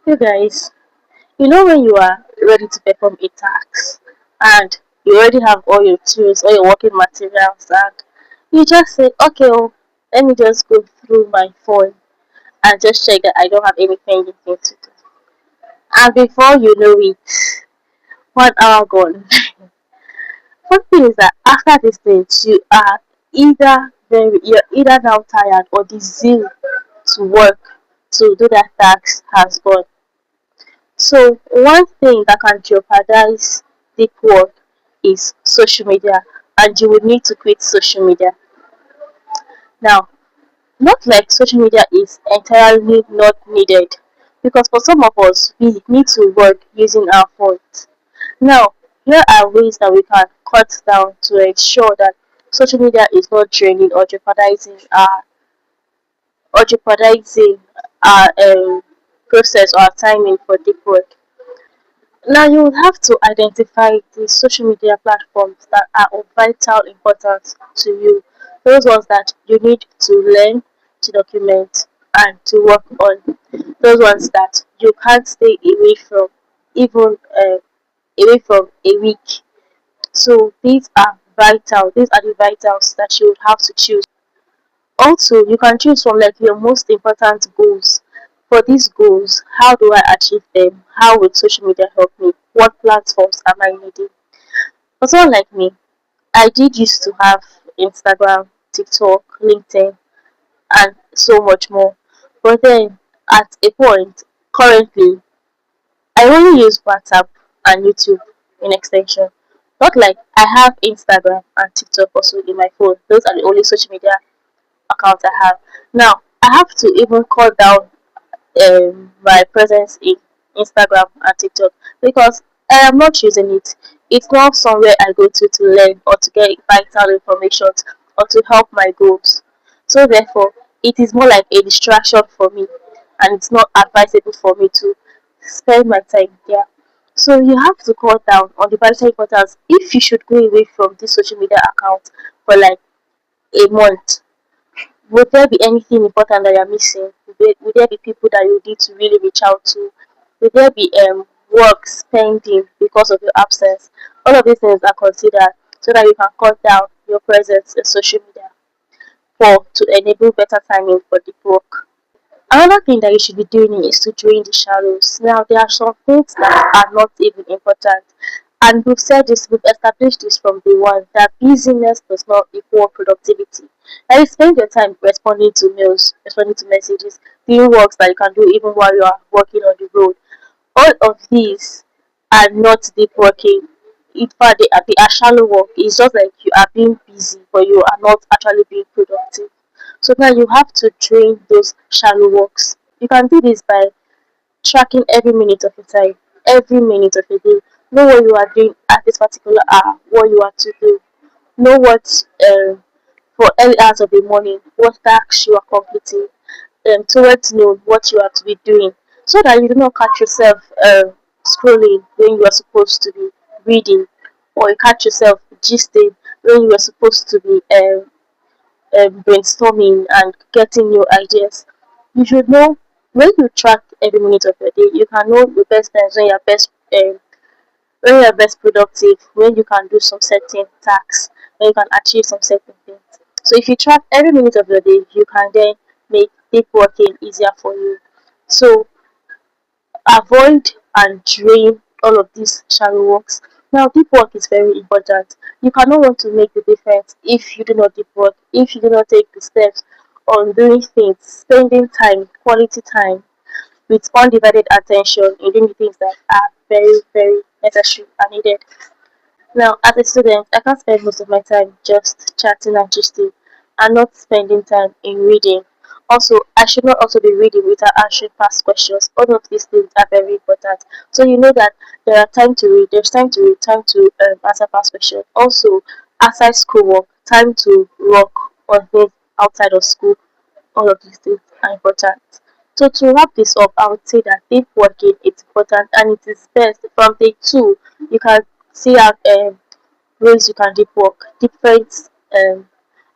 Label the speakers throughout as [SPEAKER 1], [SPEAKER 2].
[SPEAKER 1] You guys, you know when you are ready to perform a task and you already have all your tools, all your working materials, and you just say, okay, let me just go through my phone and just check that I don't have any pending thing to do. And before you know it, 1 hour gone. One thing is that after this stage, you're either now tired or the zeal to work to do that task has gone. So one thing that can jeopardize deep work is social media, and you will need to quit social media. Now, not like social media is entirely not needed, because for some of us, we need to work using our phones. Now, here are ways that we can cut down to ensure that social media is not draining or jeopardizing our process or our timing for deep work. Now you will have to identify the social media platforms that are of vital importance to you. Those ones that you need to learn, to document, and to work on. Those ones that you can't stay even away from a week. So these are vital. These are the vitals that you would have to choose. Also, you can choose from like your most important goals. For these goals, how do I achieve them? How will social media help me? What platforms am I needing? For someone like me, I did used to have Instagram, TikTok, LinkedIn, and so much more. But then at a point, currently, I only use WhatsApp and YouTube in extension. Not like I have Instagram and TikTok also in my phone. Those are the only social media accounts I have. Now, I have to even cut down my presence in Instagram and TikTok because I am not using it. It's not somewhere I go to learn or to get vital information or to help my goals. So therefore, it is more like a distraction for me, and it's not advisable for me to spend my time there. So you have to cut down on the vital importance if you should go away from this social media account for like a month. Would there be anything important that you're missing? Would there be people that you need to really reach out to? Would there be work spending because of your absence? All of these things are considered so that you can cut down your presence in social media for to enable better timing for the work. Another thing that you should be doing is to drain the shadows. Now, there are some things that are not even important. And we've said this, we've established this from day one that busyness does not equal productivity. Now, you spend your time responding to mails, responding to messages, doing works that you can do even while you are working on the road. All of these are not deep working. In fact, they are shallow work. It's just like you are being busy, but you are not actually being productive. So now you have to train those shallow works. You can do this by tracking every minute of your time, every minute of your day. Know what you are doing at this particular hour, what you are to do. Know what for early hours of the morning, what tasks you are completing, towards noon, what you are to be doing, so that you do not catch yourself scrolling when you are supposed to be reading, or you catch yourself gisting when you are supposed to be brainstorming and getting new ideas. You should know when you track every minute of your day, you can know the best times when you're best productive, when you can do some certain tasks, when you can achieve some certain things. So if you track every minute of your day, you can then make deep working easier for you. So avoid and drain all of these shallow works. Now, deep work is very important. You cannot want to make the difference if you do not deep work, if you do not take the steps on doing things, spending time, quality time, with undivided attention in doing the things that are very, very necessary and needed. Now, as a student, I can't spend most of my time just chatting and gisting and not spending time in reading. Also, I should not also be reading without answering past questions. All of these things are very important. So you know that there are time to read, there's time to read, time to answer past questions. Also, outside school work, time to work on things outside of school. All of these things are important. So to wrap this up, I would say that deep working is important and it is best from day two. You can see out ways you can deep work, um,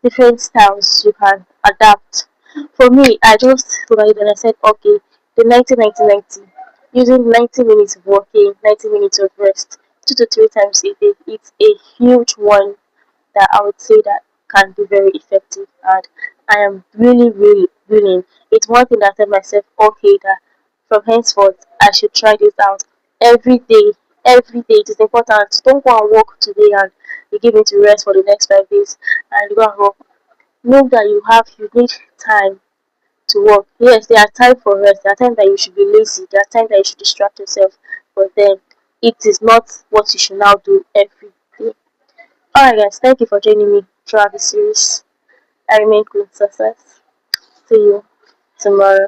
[SPEAKER 1] different styles you can adapt. For me, I just looked at it and I said, okay, the 1990. Using 90 minutes of working, 90 minutes of rest, 2 to 3 times a day, it's a huge one that I would say that can be very effective. And I am really, really willing. It's one thing that I tell myself, okay, that from henceforth I should try this out every day. Every day it is important. Don't go and work today and you give me to rest for the next 5 days and you go and work. Know that you need time to work. Yes, there are times for rest. There are times that you should be lazy. There are times that you should distract yourself. But then it is not what you should now do every day. Alright guys, thank you for joining me throughout the series. I remain Queen Success. See you tomorrow.